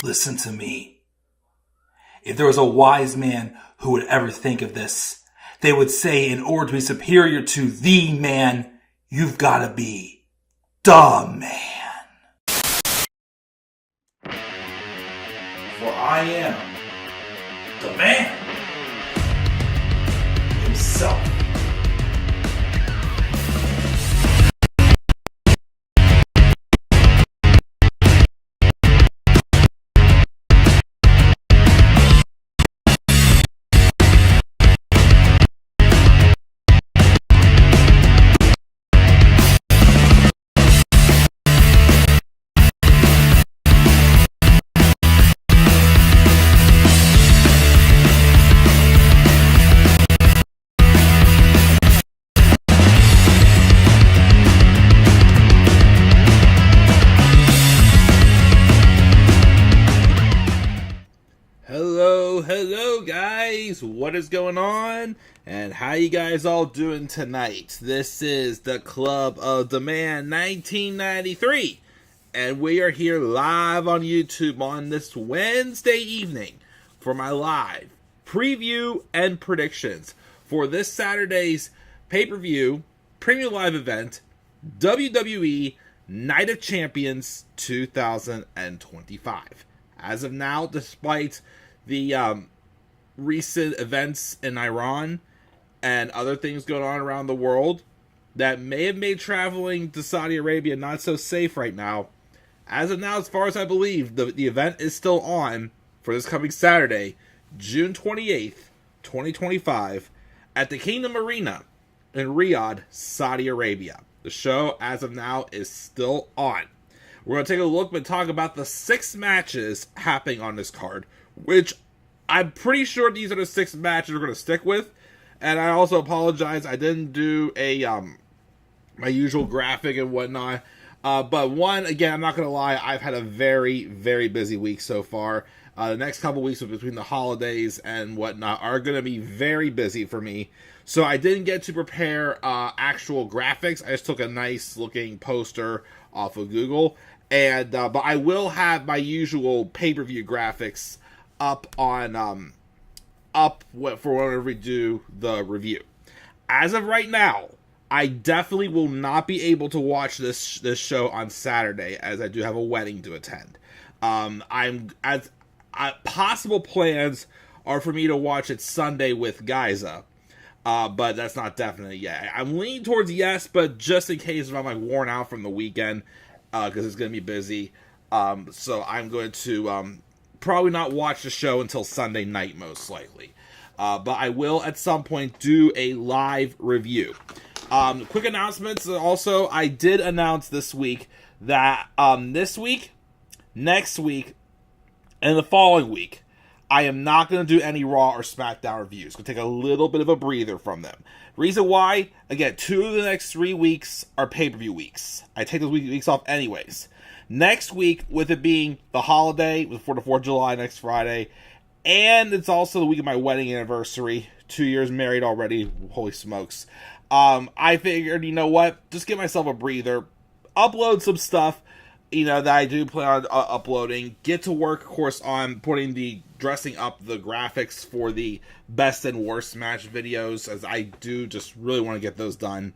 Listen to me. If there was a wise man who would ever think of this, they would say in order to be superior to the man, you've got to be the man. For I am the man himself. Hello guys, what is going on and how you guys all doing tonight? This is the Club of the Man 1993 and we are here live on YouTube on this Wednesday evening for my live preview and predictions for this Saturday's pay-per-view premium live event, WWE Night of Champions 2025. As of now, despite the recent events in Iran and other things going on around the world that may have made traveling to Saudi Arabia not so safe right now, as of now, as far as I believe, the event is still on for this coming Saturday, June 28th, 2025, at the Kingdom Arena in Riyadh, Saudi Arabia. The show, as of now, is still on. We're going to take a look and talk about the 6 matches happening on this card, which I'm pretty sure these are the 6 matches we're going to stick with. And I also apologize, I didn't do a my usual graphic and whatnot. But one, again, I'm not going to lie, I've had a very, very busy week so far. The next couple weeks between the holidays and whatnot are going to be very busy for me. So I didn't get to prepare actual graphics. I just took a nice looking poster off of Google. And but I will have my usual pay-per-view graphics up on for whenever we do the review. As of right now, I definitely will not be able to watch this show on Saturday, as I do have a wedding to attend. Possible plans are for me to watch it Sunday with Giza, but that's not definite yet. I'm leaning towards yes, but just in case if I'm like worn out from the weekend, because it's going to be busy. So I'm going to probably not watch the show until Sunday night, most likely. But I will at some point do a live review. Quick announcements. Also, I did announce this week that this week, next week, and the following week, I am not going to do any Raw or SmackDown reviews. Going to take a little bit of a breather from them. Reason why, again, 2 of the next 3 weeks are pay-per-view weeks. I take those weeks off anyways. Next week, with it being the holiday, for the 4th of July next Friday, and it's also the week of my wedding anniversary. 2 years married already. Holy smokes. I figured, you know what? Just give myself a breather. Upload some stuff, that I do plan on uploading. Get to work, of course, on dressing up the graphics for the best and worst match videos, as I do just really want to get those done.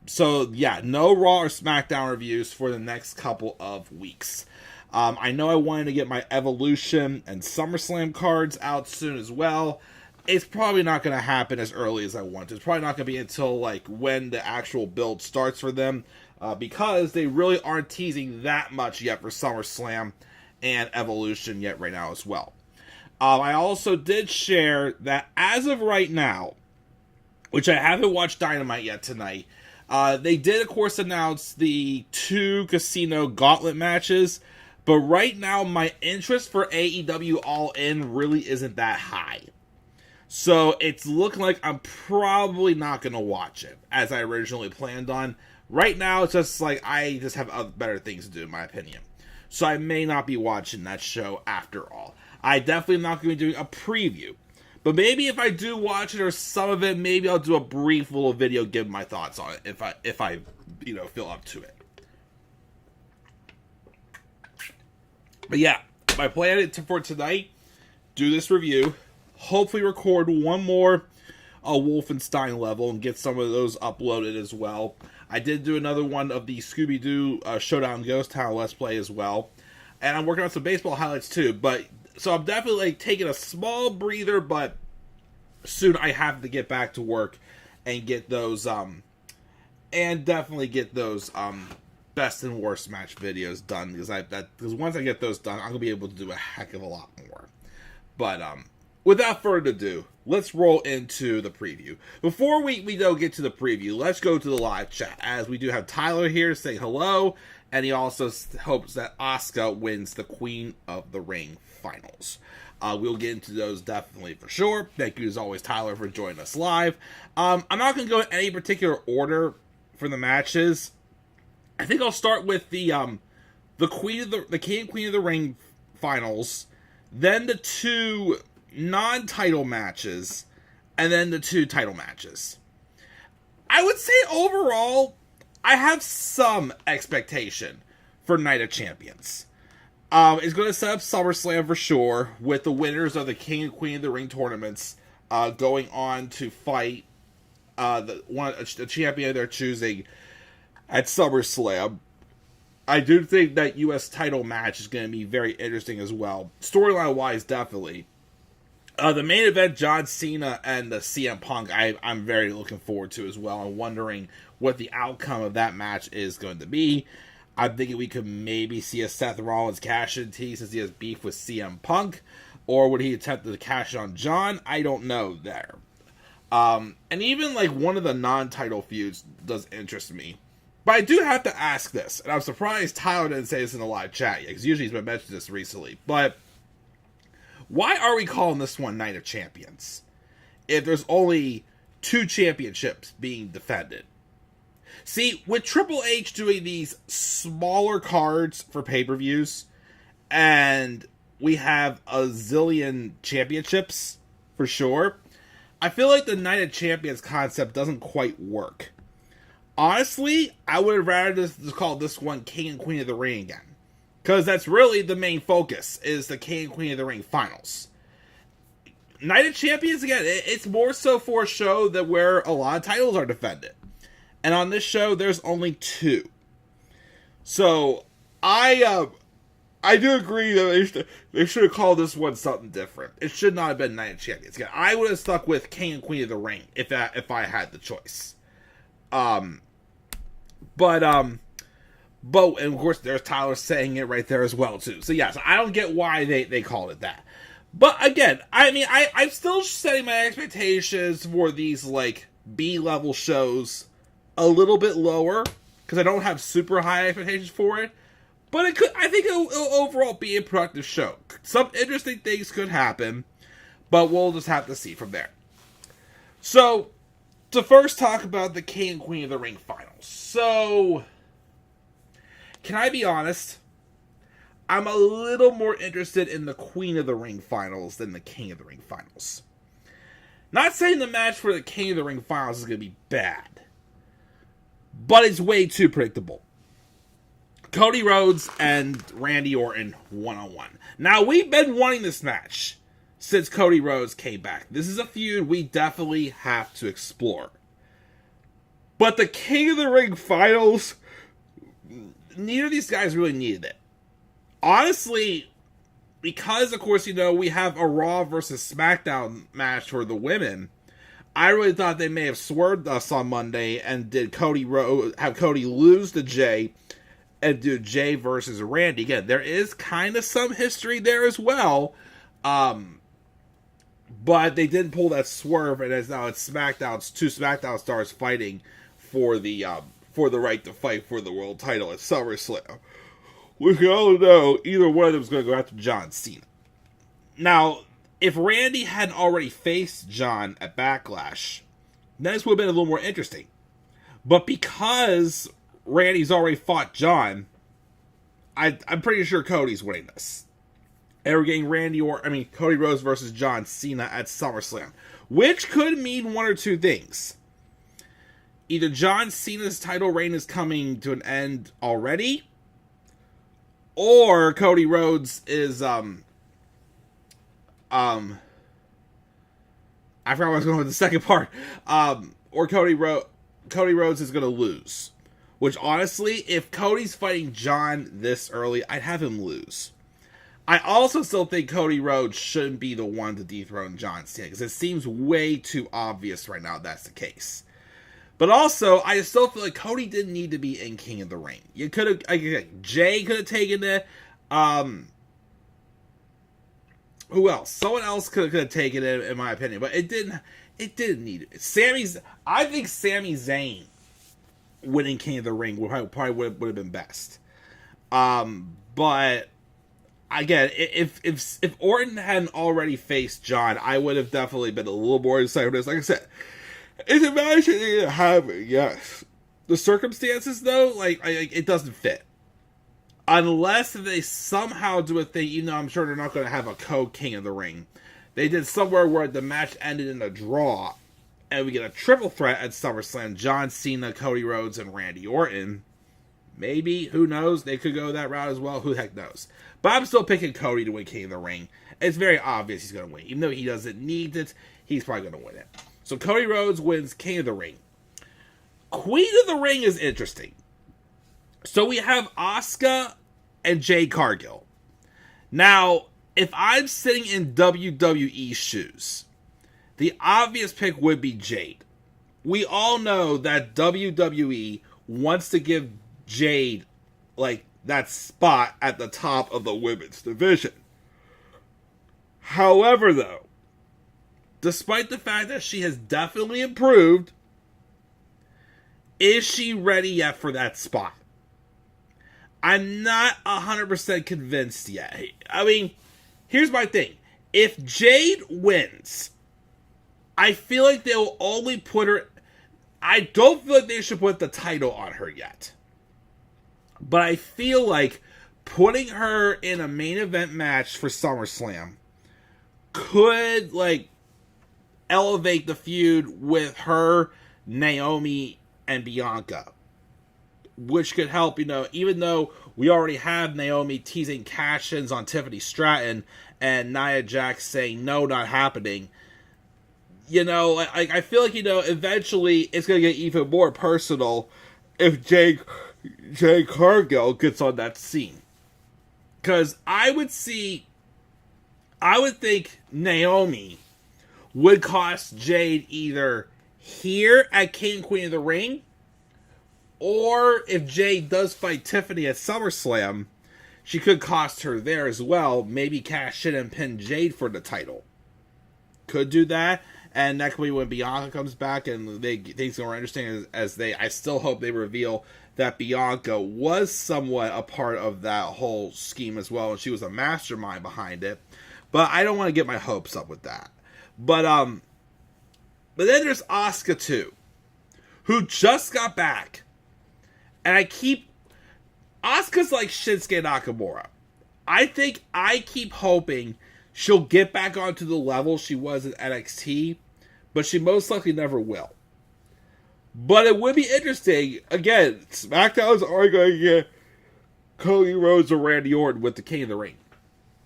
So, yeah, no Raw or SmackDown reviews for the next couple of weeks. I know I wanted to get my Evolution and SummerSlam cards out soon as well. It's probably not going to happen as early as I want. It's probably not going to be until, when the actual build starts for them, because they really aren't teasing that much yet for SummerSlam and Evolution yet right now as well. I also did share that as of right now, which I haven't watched Dynamite yet tonight, they did, of course, announce the 2 Casino Gauntlet matches, but right now my interest for AEW All In really isn't that high. So it's looking like I'm probably not going to watch it, as I originally planned on. Right now, it's just I just have better things to do, in my opinion. So I may not be watching that show after all. I definitely am not going to be doing a preview. But maybe if I do watch it or some of it, maybe I'll do a brief little video giving my thoughts on it if I feel up to it. But yeah, my plan for tonight, do this review, hopefully record one more Wolfenstein level and get some of those uploaded as well. I did do another one of the Scooby-Doo Showdown Ghost Town Let's Play as well. And I'm working on some baseball highlights too. So I'm definitely like taking a small breather, but soon I have to get back to work and get those best and worst match videos done, because once I get those done, I'm gonna be able to do a heck of a lot more. But without further ado, let's roll into the preview. Before we get to the preview, let's go to the live chat, as we do have Tyler here saying hello, and he also hopes that Asuka wins the Queen of the Ring finals. We'll get into those definitely for sure. Thank you as always, Tyler, for joining us live. I'm not going to go in any particular order for the matches. I think I'll start with the King and Queen of the Ring finals, then the two non-title matches, and then the two title matches. I would say overall, I have some expectation for Night of Champions. It's going to set up SummerSlam for sure, with the winners of the King and Queen of the Ring tournaments going on to fight the champion they're choosing at SummerSlam. I do think that U.S. title match is going to be very interesting as well. Storyline-wise, definitely. The main event, John Cena and the CM Punk, I'm very looking forward to as well. I'm wondering what the outcome of that match is going to be. I'm thinking we could maybe see a Seth Rollins cash-in since he has beef with CM Punk. Or would he attempt to cash on John? I don't know there. And even like one of the non-title feuds does interest me. But I do have to ask this, and I'm surprised Tyler didn't say this in the live chat yet, because usually he's been mentioning this recently. But why are we calling this one Night of Champions if there's only 2 championships being defended? See, with Triple H doing these smaller cards for pay-per-views, and we have a zillion championships for sure, I feel like the Night of Champions concept doesn't quite work. Honestly, I would have rather just call this one King and Queen of the Ring again. Because that's really the main focus, is the King and Queen of the Ring finals. Night of Champions, again, it's more so for a show that where a lot of titles are defended. And on this show, there's only 2. So, I do agree that they should have called this one something different. It should not have been Night of Champions. Again, I would have stuck with King and Queen of the Ring if I had the choice. But and of course there's Tyler saying it right there as well too. So yeah, so I don't get why they called it that. But again, I mean, I'm still setting my expectations for these like B-level shows a little bit lower, because I don't have super high expectations for it. But I think it'll overall be a productive show. Some interesting things could happen, but we'll just have to see from there. So, to first talk about the King and Queen of the Ring finals. So, can I be honest? I'm a little more interested in the Queen of the Ring finals than the King of the Ring finals. Not saying the match for the King of the Ring finals is going to be bad, but it's way too predictable. Cody Rhodes and Randy Orton one-on-one. Now, we've been wanting this match since Cody Rhodes came back. This is a feud we definitely have to explore. But the King of the Ring finals, neither of these guys really needed it. Honestly, because, of course, we have a Raw versus SmackDown match for the women, I really thought they may have swerved us on Monday and did have Cody lose to Jay and do Jay versus Randy. Again, there is kind of some history there as well, but they didn't pull that swerve, and now it's two SmackDown stars fighting for the right to fight for the world title at SummerSlam. We can all know either one of them is going to go after John Cena. Now, if Randy hadn't already faced John at Backlash, then this would have been a little more interesting. But because Randy's already fought John, I'm pretty sure Cody's winning this. And we're getting Cody Rhodes versus John Cena at SummerSlam, which could mean one or two things. Either John Cena's title reign is coming to an end already, or Cody Rhodes is I forgot where I was going with the second part. Or Cody Rhodes is going to lose. Which, honestly, if Cody's fighting John this early, I'd have him lose. I also still think Cody Rhodes shouldn't be the one to dethrone John Cena, because it seems way too obvious right now that's the case. But also, I still feel like Cody didn't need to be in King of the Ring. You could have, Jay could have taken it. Who else? Someone else could have taken it, in my opinion, but it didn't need it. I think Sami Zayn winning King of the Ring would have been best. But again, if Orton hadn't already faced John, I would have definitely been a little more excited. Like I said, it's a match that they didn't have it, yes. The circumstances, though, it doesn't fit. Unless they somehow do a thing, even though I'm sure they're not going to have a co-King of the Ring. They did somewhere where the match ended in a draw, and we get a triple threat at SummerSlam. John Cena, Cody Rhodes, and Randy Orton. Maybe, who knows? They could go that route as well. Who the heck knows? But I'm still picking Cody to win King of the Ring. It's very obvious he's going to win. Even though he doesn't need it, he's probably going to win it. So Cody Rhodes wins King of the Ring. Queen of the Ring is interesting. So we have Asuka and Jade Cargill. Now, if I'm sitting in WWE shoes, the obvious pick would be Jade. We all know that WWE wants to give Jade that spot at the top of the women's division. However, though, despite the fact that she has definitely improved, is she ready yet for that spot? I'm not 100% convinced yet. I mean, here's my thing. If Jade wins, I feel like they will only put her... I don't feel like they should put the title on her yet. But I feel like putting her in a main event match for SummerSlam could, elevate the feud with her, Naomi, and Bianca. Which could help, even though we already have Naomi teasing cash-ins on Tiffany Stratton and Nia Jax saying, no, not happening. I feel like, eventually it's going to get even more personal if Jade Cargill gets on that scene. Because I would think Naomi would cost Jade either here at King and Queen of the Ring, or if Jade does fight Tiffany at SummerSlam, she could cost her there as well. Maybe cash in and pin Jade for the title. Could do that. And next week when Bianca comes back and things are more interesting I still hope they reveal that Bianca was somewhat a part of that whole scheme as well, and she was a mastermind behind it. But I don't want to get my hopes up with that. But then there's Asuka too, who just got back. And Asuka's like Shinsuke Nakamura. I keep hoping she'll get back onto the level she was at NXT, but she most likely never will. But it would be interesting. Again, SmackDown's already going to get Cody Rhodes or Randy Orton with the King of the Ring.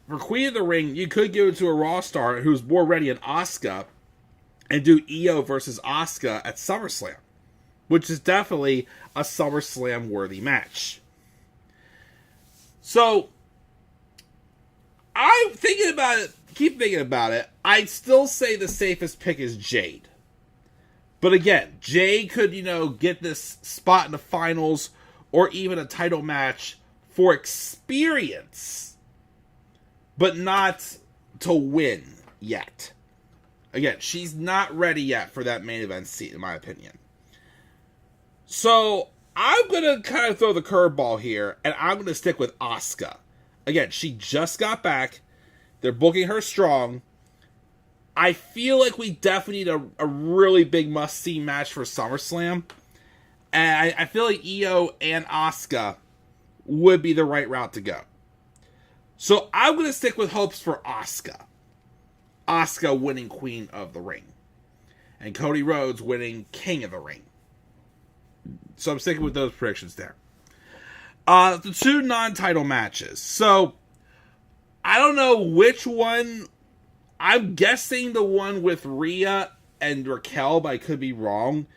For Queen of the Ring, you could give it to a Raw star who's more ready than Asuka and do Io versus Asuka at SummerSlam, which is definitely a SummerSlam worthy match. So, I'm thinking about it, keep thinking about it. I'd still say the safest pick is Jade. But again, Jade could, get this spot in the finals or even a title match for experience, but not to win yet. Again, she's not ready yet for that main event seat, in my opinion. So, I'm going to kind of throw the curveball here, and I'm going to stick with Asuka. Again, she just got back. They're booking her strong. I feel like we definitely need a really big must-see match for SummerSlam. And I feel like Io and Asuka would be the right route to go. So I'm going to stick with hopes for Asuka. Asuka winning Queen of the Ring. And Cody Rhodes winning King of the Ring. So I'm sticking with those predictions there. The two non-title matches. So, I don't know which one. I'm guessing the one with Rhea and Raquel, but I could be wrong.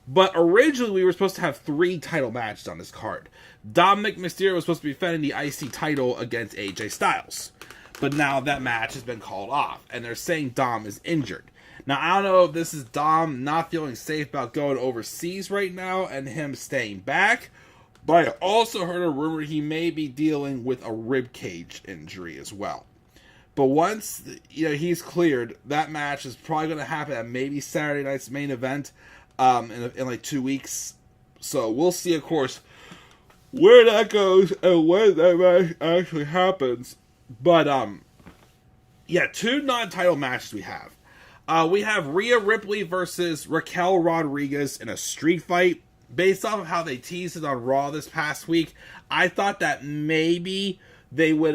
But originally, we were supposed to have 3 title matches on this card. Dominic Mysterio was supposed to be defending the IC title against AJ Styles. But now that match has been called off, and they're saying Dom is injured. Now, I don't know if this is Dom not feeling safe about going overseas right now and him staying back, but I also heard a rumor he may be dealing with a rib cage injury as well. But once he's cleared, that match is probably going to happen at maybe Saturday night's main event in like 2 weeks. So we'll see, of course, where that goes and when that match actually happens. But, 2 non-title matches we have. We have Rhea Ripley versus Raquel Rodriguez in a street fight. Based off of how they teased it on Raw this past week, I thought that maybe they would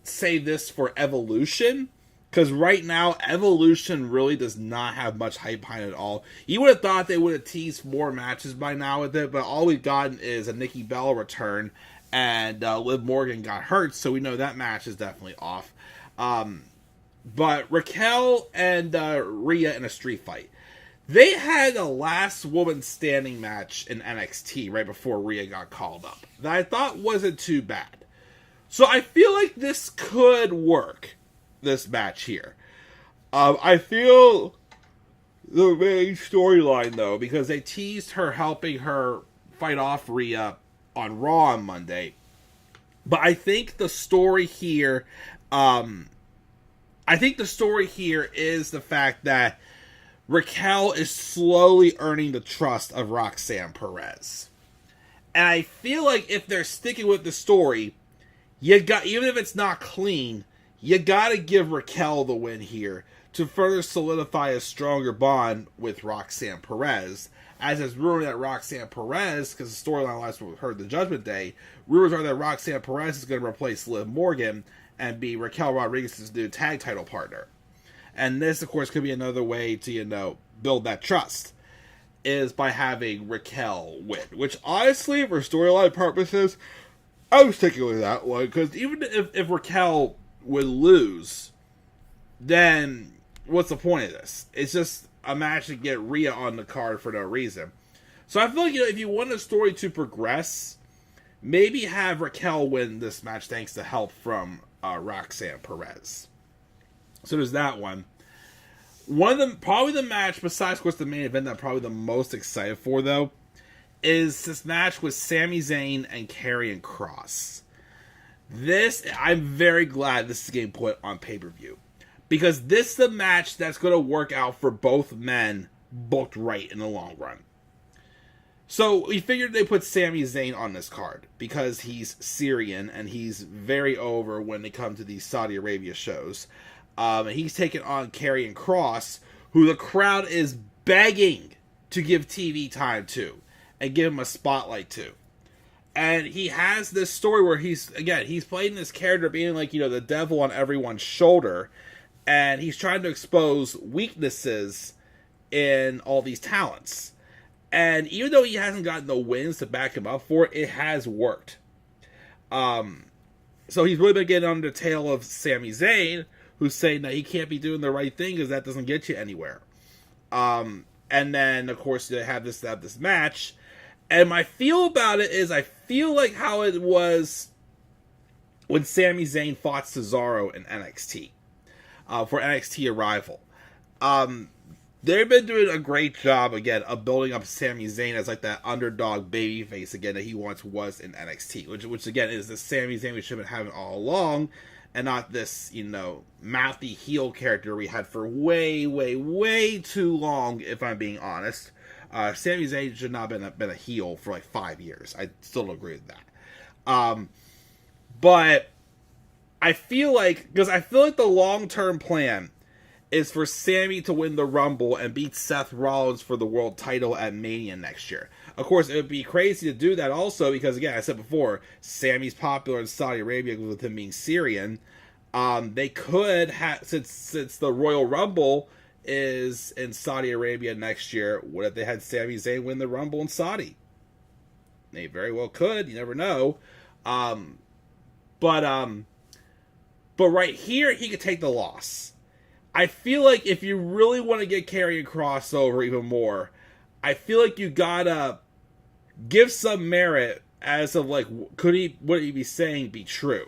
save this for Evolution. Because right now, Evolution really does not have much hype behind it at all. You would have thought they would have teased more matches by now with it, but all we've gotten is a Nikki Bella return, and Liv Morgan got hurt, so we know that match is definitely off. But Raquel and Rhea in a street fight. They had a last woman standing match in NXT right before Rhea got called up that I thought wasn't too bad. So I feel like this could work, this match here. I feel the main storyline, though, because they teased her helping her fight off Rhea on Raw on Monday. But I think the story here, is the fact that Raquel is slowly earning the trust of Roxanne Perez. And I feel like if they're sticking with the story, even if it's not clean, you gotta give Raquel the win here to further solidify a stronger bond with Roxanne Perez. As it's rumored that Roxanne Perez, because the storyline last we heard the Judgment Day, rumors are that Roxanne Perez is going to replace Liv Morgan and be Raquel Rodriguez's new tag title partner. And this, of course, could be another way to, build that trust, is by having Raquel win. Which, honestly, for storyline purposes, I was sticking with that one. Because even if Raquel would lose, then what's the point of this? It's just a match to get Rhea on the card for no reason. So I feel like, if you want a story to progress, maybe have Raquel win this match thanks to help from Roxanne Perez. So there's that one. Probably the match, besides, of course, the main event that I'm probably the most excited for, though, is this match with Sami Zayn and Karrion Kross. I'm very glad this is getting put on pay-per-view. Because this is the match that's going to work out for both men booked right in the long run. So we figured they put Sami Zayn on this card because he's Syrian and he's very over when they come to these Saudi Arabia shows. And he's taking on Karrion Kross, who the crowd is begging to give TV time to and give him a spotlight to. And he has this story where he's playing this character being like, the devil on everyone's shoulder. And he's trying to expose weaknesses in all these talents. And even though he hasn't gotten the wins to back him up for it, it has worked. So he's really been getting under the tail of Sami Zayn, who's saying that he can't be doing the right thing because that doesn't get you anywhere. And then, of course, they have this match. And my feel about it is I feel like how it was when Sami Zayn fought Cesaro in NXT. For NXT Arrival. They've been doing a great job, again, of building up Sami Zayn as like that underdog babyface, again, that he once was in NXT. Which again, is the Sami Zayn we should have been having all along, and not this, mouthy heel character we had for way, way, way too long, if I'm being honest. Sami Zayn should not have been a heel for like 5 years. I still don't agree with that. But I feel like the long-term plan is for Sami to win the Rumble and beat Seth Rollins for the world title at Mania next year. Of course, it would be crazy to do that also because, again, I said before, Sami's popular in Saudi Arabia with him being Syrian. They could have, since the Royal Rumble is in Saudi Arabia next year, what if they had Sami Zayn win the Rumble in Saudi? They very well could. You never know. But right here, he could take the loss. I feel like if you really want to get Karrion Kross over even more, I feel like you gotta give some merit as of like, would he be saying be true?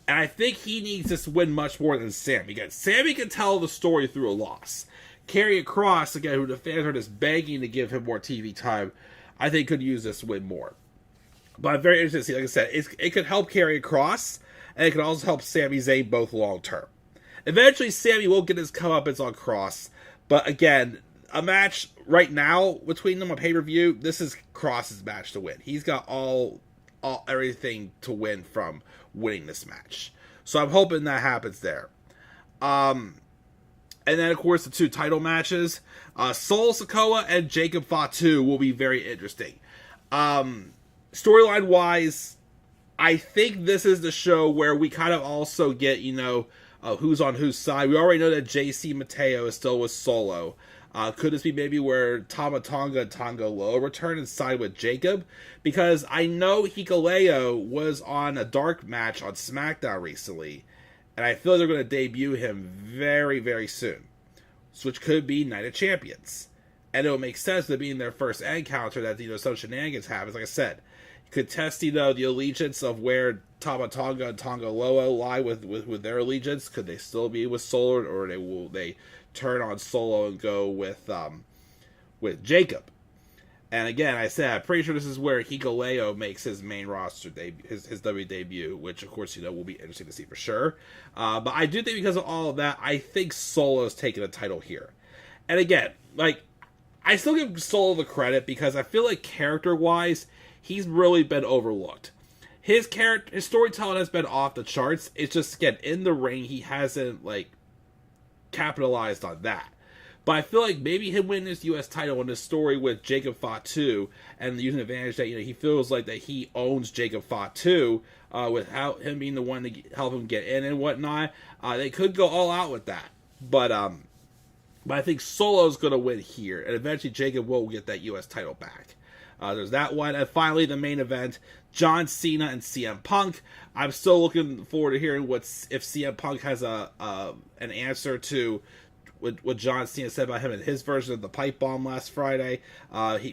And I think he needs this win much more than Sami. Because Sami can tell the story through a loss. Karrion Kross, again, who the fans are just begging to give him more TV time, I think could use this win more. But I'm very interested to see, like I said, it could help Karrion Kross, and it could also help Sami Zayn both long term. Eventually, Sami will get his comeuppance on Kross, but again, a match right now between them on pay-per-view, this is Kross's match to win. He's got everything to win from winning this match. So I'm hoping that happens there. And then, of course, the 2 title matches. Sikoa and Jacob Fatu will be very interesting. Storyline-wise, I think this is the show where we kind of also get, who's on whose side. We already know that JC Mateo is still with Solo. Could this be maybe where Tama Tonga and Tonga Loa return and side with Jacob? Because I know Hikuleo was on a dark match on SmackDown recently, and I feel like they're going to debut him very, very soon. Which could be Night of Champions. And it would make sense to be in their first encounter that, some shenanigans happen. Like I said, you could test, the allegiance of where Tama Tonga and Tonga Loa lie with their allegiance. Could they still be with Solo, or will they turn on Solo and go with Jacob? And again, I said, I'm pretty sure this is where Hikuleo makes his main roster debut, his W debut, which of course, will be interesting to see for sure. But I do think because of all of that, I think Solo's taking a title here. And again, I still give Solo the credit because I feel like character-wise, he's really been overlooked. His storytelling has been off the charts. It's just, again, in the ring, he hasn't, capitalized on that. But I feel like maybe him winning this U.S. title and this story with Jacob Fatu and using the advantage that, he feels like that he owns Jacob Fatu without him being the one to help him get in and whatnot. They could go all out with that. But I think Solo's going to win here. And eventually Jacob will get that U.S. title back. There's that one. And finally, the main event, John Cena and CM Punk. I'm still looking forward to hearing if CM Punk has an answer to what John Cena said about him in his version of the pipe bomb last Friday.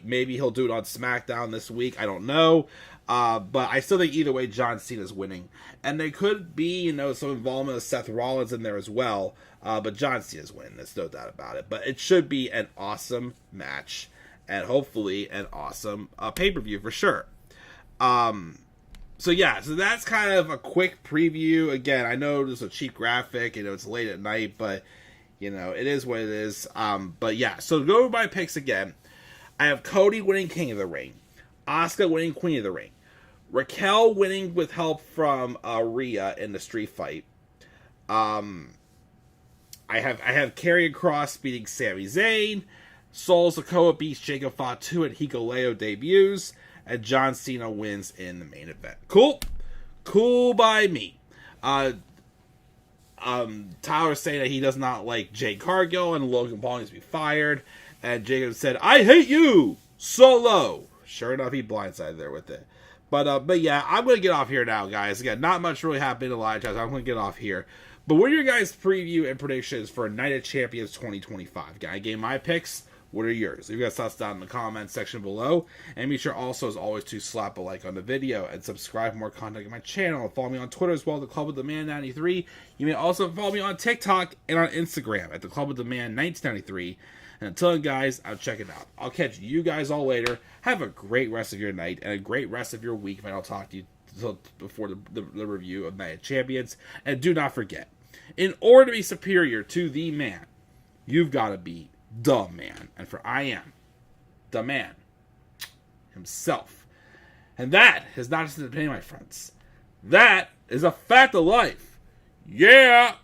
Maybe he'll do it on SmackDown this week. I don't know. But I still think either way, John Cena's winning. And there could be, some involvement of Seth Rollins in there as well. But John Cena's winning. There's no doubt about it. But it should be an awesome match. And hopefully an awesome pay-per-view for sure. So that's kind of a quick preview. Again, I know this is a cheap graphic. It's late at night, but it is what it is. So to go over my picks again, I have Cody winning King of the Ring, Asuka winning Queen of the Ring, Raquel winning with help from Rhea in the street fight. I have Karrion Kross beating Sami Zayn, Sikoa beats Jacob Fatu and Hikuleo debuts, and John Cena wins in the main event. Cool by me. Tyler's saying that he does not like Jade Cargill and Logan Paul needs to be fired. And Jacob said, "I hate you, Solo." Sure enough, he blindsided there with it. But yeah, I'm going to get off here now, guys. Again, not much really happened in live chat. I'm going to get off here. But what are your guys' preview and predictions for Night of Champions 2025? I gave my picks. What are yours? Leave your guys' thoughts down in the comments section below. And be sure also, as always, to slap a like on the video and subscribe for more content on my channel. Follow me on Twitter as well, The Club with the Man 93. You may also follow me on TikTok and on Instagram at The Club with the Man 1993. And until then, guys, I'll check it out. I'll catch you guys all later. Have a great rest of your night and a great rest of your week. And I'll talk to you before the review of Night of Champions. And do not forget, in order to be superior to the man, you've got to be the man. And for I am the man himself. And that is not just an opinion, my friends. That is a fact of life. Yeah!